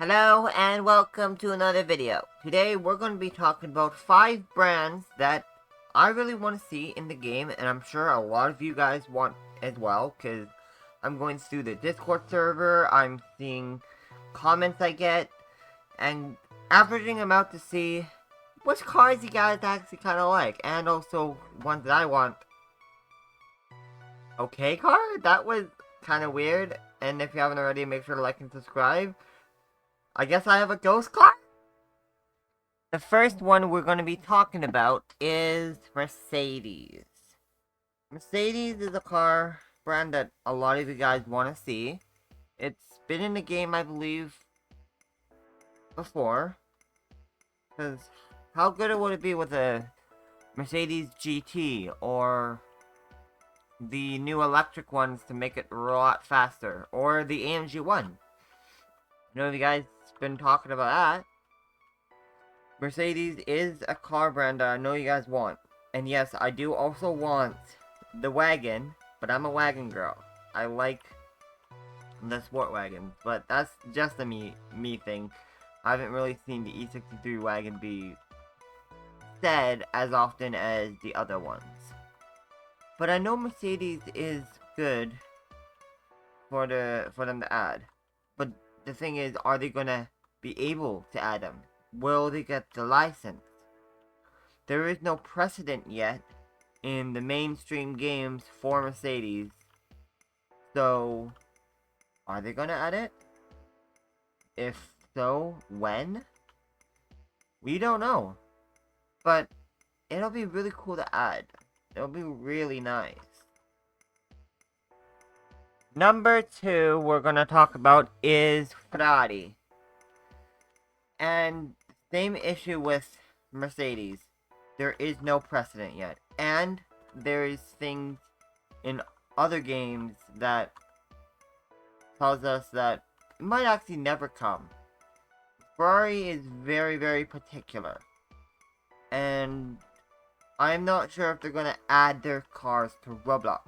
Hello and welcome to another video. Today we're going to be talking about 5 brands that I really want to see in the game, and I'm sure a lot of you guys want as well, because I'm going through the Discord server, I'm seeing comments I get, and averaging them out to see which cars you guys actually kind of like, and also ones that I want. Okay, car? That was kind of weird, and if you haven't already, make sure to like and subscribe. I guess I have a ghost car? The first one we're going to be talking about is Mercedes. Mercedes is a car brand that a lot of you guys want to see. It's been in the game, I believe, before. Because how good would it be with a Mercedes GT or the new electric ones to make it a lot faster? Or the AMG one? I know you guys been talking about that. Mercedes is a car brand that I know you guys want. And yes, I do also want the wagon, but I'm a wagon girl. I like the sport wagon, but that's just a me thing. I haven't really seen the E63 wagon be said as often as the other ones. But I know Mercedes is good for them to add. But the thing is, are they gonna be able to add them? Will they get the license? There is no precedent yet in the mainstream games for Mercedes. So, are they gonna add it? If so, when? We don't know. But it'll be really cool to add. It'll be really nice. Number 2 we're gonna talk about is Ferrari. And same issue with Mercedes. There is no precedent yet. And there is things in other games that tells us that it might actually never come. Ferrari is very, very particular. And I'm not sure if they're gonna add their cars to Roblox.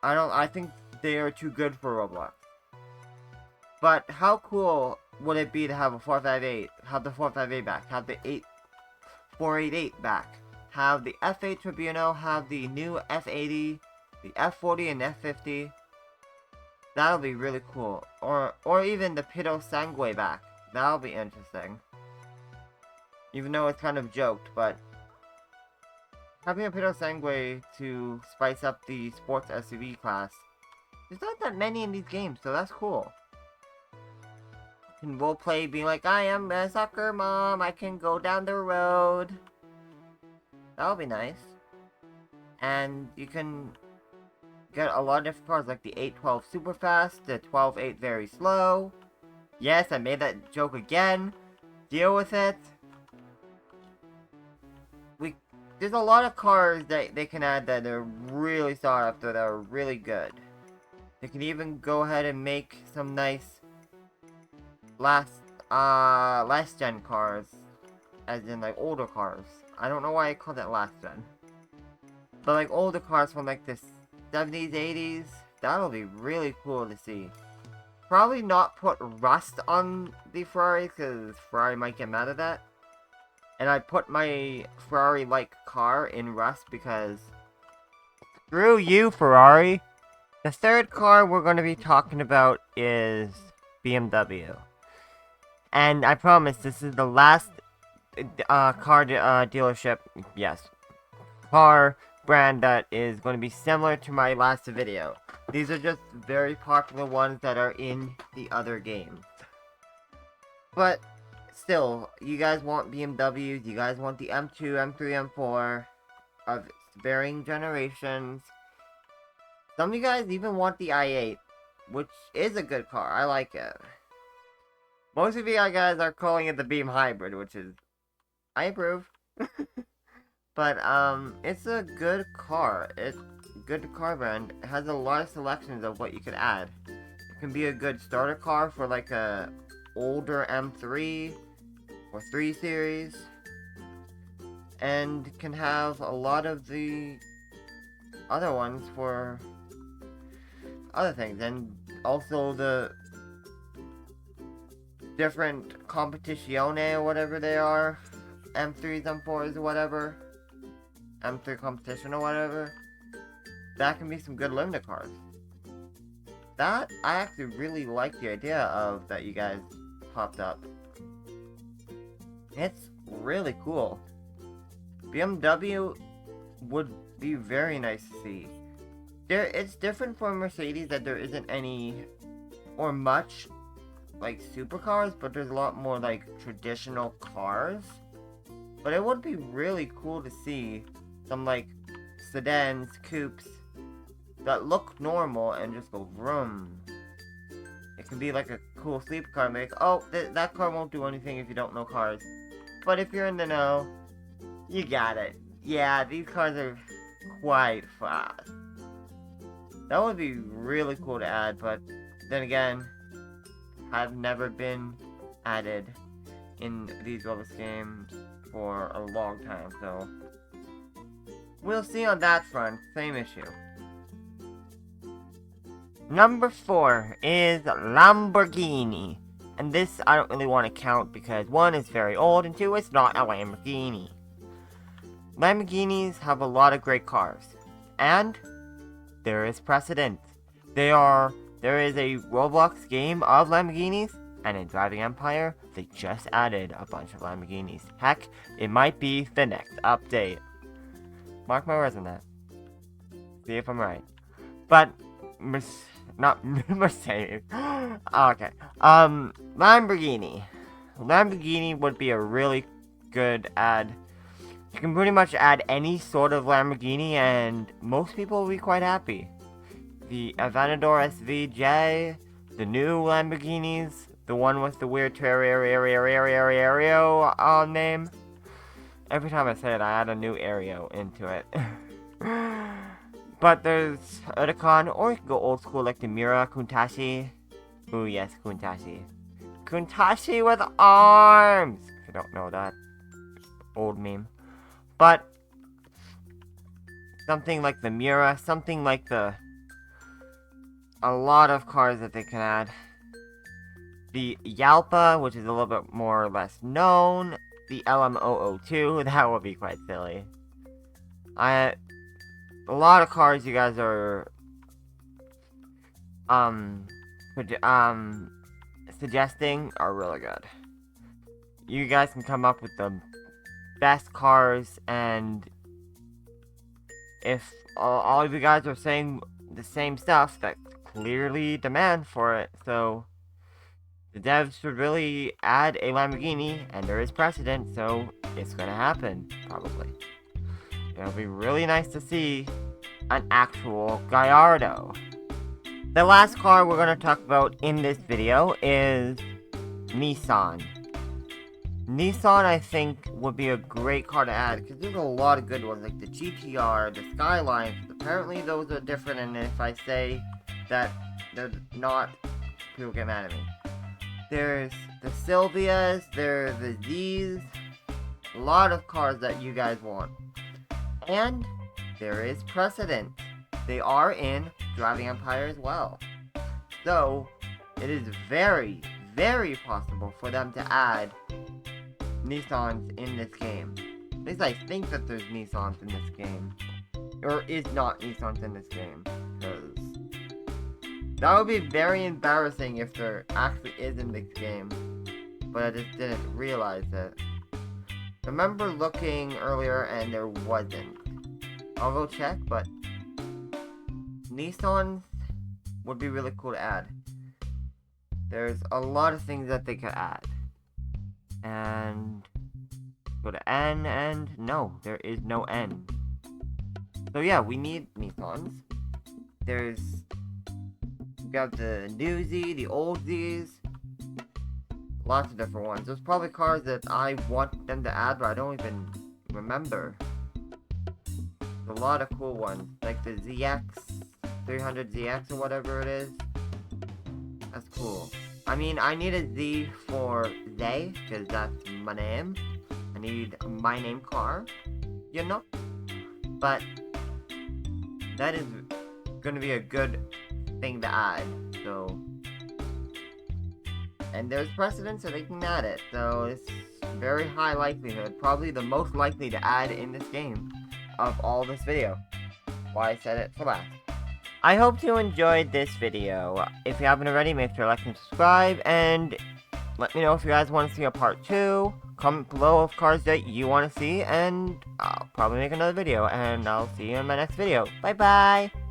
I think they are too good for Roblox. But how cool would it be to have a 458, have the 458 back, have the 488 back, have the F8 Tribunal, have the new F80, the F40 and F50. That'll be really cool. Or even the Pito Sangue back. That'll be interesting. Even though it's kind of joked, but having a Pito Sangue to spice up the sports SUV class, there's not that many in these games, so that's cool. Can roleplay being like, I am a soccer mom, I can go down the road. That'll be nice. And you can get a lot of different cars, like the 812 super fast, the 128 very slow. Yes, I made that joke again. Deal with it. There's a lot of cars that they can add that are really sought after, that are really good. They can even go ahead and make some nice last gen cars, as in like older cars. I don't know why I called that last gen, but like older cars from like the 70s, 80s. That'll be really cool to see. Probably not put rust on the Ferrari, because Ferrari might get mad at that. And I put my Ferrari-like car in rust because screw you, Ferrari. The third car we're going to be talking about is BMW. And I promise this is the last car dealership, yes, car brand that is going to be similar to my last video. These are just very popular ones that are in the other games. But still, you guys want BMWs, you guys want the M2, M3, M4 of varying generations. Some of you guys even want the i8, which is a good car. I like it. Most of you guys are calling it the Beam Hybrid, which is, I approve. But it's a good car. It's a good car brand. It has a lot of selections of what you could add. It can be a good starter car for like a older M3 or 3 Series, and can have a lot of the other ones for other things, and also different competizione or whatever they are, M3s, M4s, or whatever, M3 competition or whatever, that can be some good limited cards. That, I actually really like the idea of that you guys popped up. It's really cool. BMW would be very nice to see. It's different from Mercedes that there isn't any or much like supercars, but there's a lot more like traditional cars. But it would be really cool to see some like sedans, coupes that look normal and just go vroom. It can be like a cool sleeper car, like, oh, that car won't do anything if you don't know cars. But if you're in the know, you got it. Yeah, these cars are quite fast. That would be really cool to add, but then again, have never been added in these Roblox games for a long time, so we'll see on that front. Same issue. Number 4 is Lamborghini. And this I don't really want to count because 1 is very old and 2 it's not a Lamborghini. Lamborghinis have a lot of great cars. And there is precedent. There is a Roblox game of Lamborghinis, and in Driving Empire, they just added a bunch of Lamborghinis. Heck, it might be the next update. Mark my words on that. See if I'm right. But not Mercedes. Okay. Lamborghini. Lamborghini would be a really good add. You can pretty much add any sort of Lamborghini and most people will be quite happy. The Aventador SVJ, the new Lamborghinis, the one with the weird Terrario name. Every time I say it, I add a new Aereo into it. But there's Otakon, or you can go old school like the Mira Kuntashi. Ooh yes, Kuntashi. Kuntashi with arms! If you don't know that old meme. But something like the Mira, something like a lot of cars that they can add. The Yalpa, which is a little bit more or less known. The LM002, that would be quite silly. A lot of cars you guys are suggesting are really good. You guys can come up with the best cars, and if all of you guys are saying the same stuff, that clearly demand for it, so the devs should really add a Lamborghini, and there is precedent, so it's gonna happen, probably. It'll be really nice to see an actual Gallardo. The last car we're gonna talk about in this video is Nissan. Nissan, I think, would be a great car to add, because there's a lot of good ones, like the GTR, the Skyline. Apparently those are different, and if I say that they're not, people get mad at me. There's the Sylvias, there's the Z's, a lot of cars that you guys want. And there is precedent. They are in Driving Empire as well. So, it is very, very possible for them to add Nissans in this game. At least I think that there's Nissans in this game. Or is not Nissans in this game. Because that would be very embarrassing if there actually is in this game. But I just didn't realize it. I remember looking earlier and there wasn't. I'll go check, but Nissan would be really cool to add. There's a lot of things that they could add. And go to N, and no, there is no N. So yeah, we need Nissans. We got the new Z, the old Z's. Lots of different ones. There's probably cars that I want them to add, but I don't even remember. A lot of cool ones, like the ZX, 300ZX or whatever it is. That's cool. I mean, I need a Z for Zay, because that's my name. I need my name car, you know? But that is going to be a good thing to add, so And there's precedent, so they can add it. So it's very high likelihood. Probably the most likely to add in this game of all this video. Why I said it for last. I hope you enjoyed this video. If you haven't already, make sure to like and subscribe, and let me know if you guys want to see a part 2. Comment below of cars that you want to see, and I'll probably make another video, and I'll see you in my next video. Bye bye!